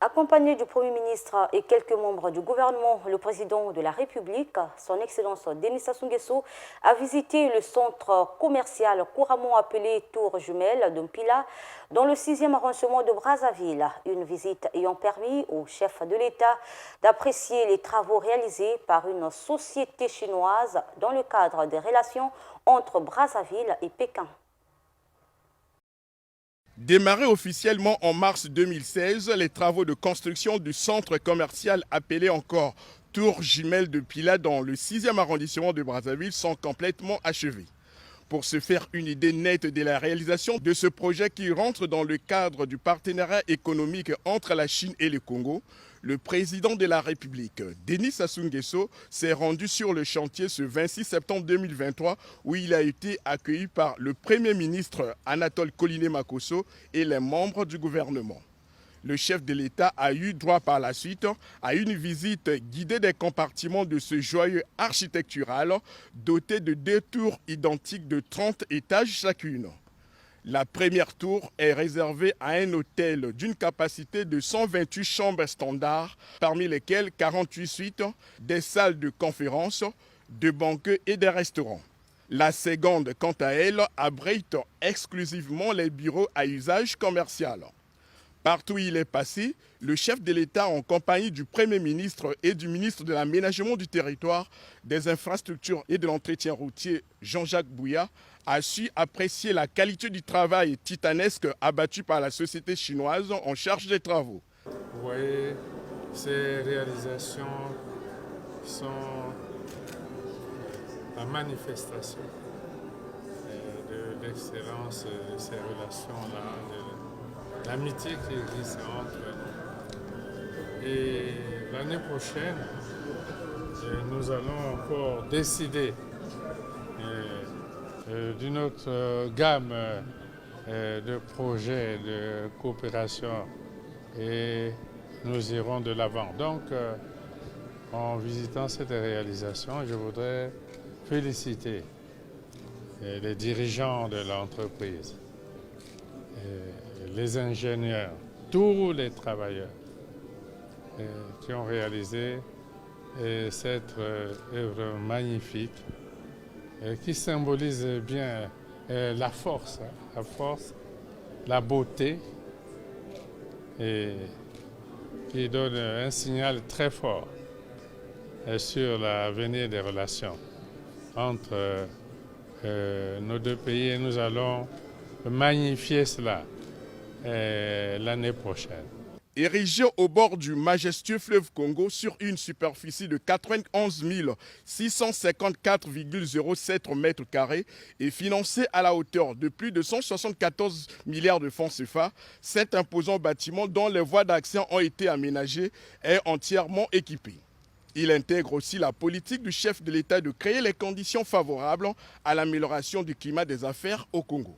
Accompagné du Premier ministre et quelques membres du gouvernement, le président de la République, son Excellence Denis Sassou Nguesso, a visité le centre commercial couramment appelé Tour Jumelle de Mpila, dans le 6e arrondissement de Brazzaville. Une visite ayant permis au chef de l'État d'apprécier les travaux réalisés par une société chinoise dans le cadre des relations entre Brazzaville et Pékin. Démarrés officiellement en mars 2016, les travaux de construction du centre commercial appelé encore Tour Jumelle de Mpila dans le 6e arrondissement de Brazzaville sont complètement achevés. Pour se faire une idée nette de la réalisation de ce projet qui rentre dans le cadre du partenariat économique entre la Chine et le Congo, le président de la République, Denis Sassou Nguesso, s'est rendu sur le chantier ce 26 septembre 2023 où il a été accueilli par le Premier ministre Anatole Koliné-Makosso et les membres du gouvernement. Le chef de l'État a eu droit par la suite à une visite guidée des compartiments de ce joyau architectural doté de 2 tours identiques de 30 étages chacune. La première tour est réservée à un hôtel d'une capacité de 128 chambres standards, parmi lesquelles 48 suites, des salles de conférence, de banquets et des restaurants. La seconde, quant à elle, abrite exclusivement les bureaux à usage commercial. Partout où il est passé, le chef de l'État, en compagnie du Premier ministre et du ministre de l'Aménagement du Territoire, des Infrastructures et de l'Entretien routier, Jean-Jacques Bouya, a su apprécier la qualité du travail titanesque abattu par la société chinoise en charge des travaux. Vous voyez, ces réalisations sont la manifestation de l'excellence de ces relations-là, de l'amitié qui existe entre nous. Et l'année prochaine, nous allons encore décider d'une autre gamme de projets de coopération et nous irons de l'avant. Donc, en visitant cette réalisation, je voudrais féliciter les dirigeants de l'entreprise, les ingénieurs, tous les travailleurs qui ont réalisé cette œuvre magnifique qui symbolise bien la force, la beauté et qui donne un signal très fort sur l'avenir des relations entre nos deux pays et nous allons magnifier cela l'année prochaine. Érigé au bord du majestueux fleuve Congo sur une superficie de 91 654,07 mètres carrés et financé à la hauteur de plus de 174 milliards de francs CFA, cet imposant bâtiment dont les voies d'accès ont été aménagées est entièrement équipé. Il intègre aussi la politique du chef de l'État de créer les conditions favorables à l'amélioration du climat des affaires au Congo.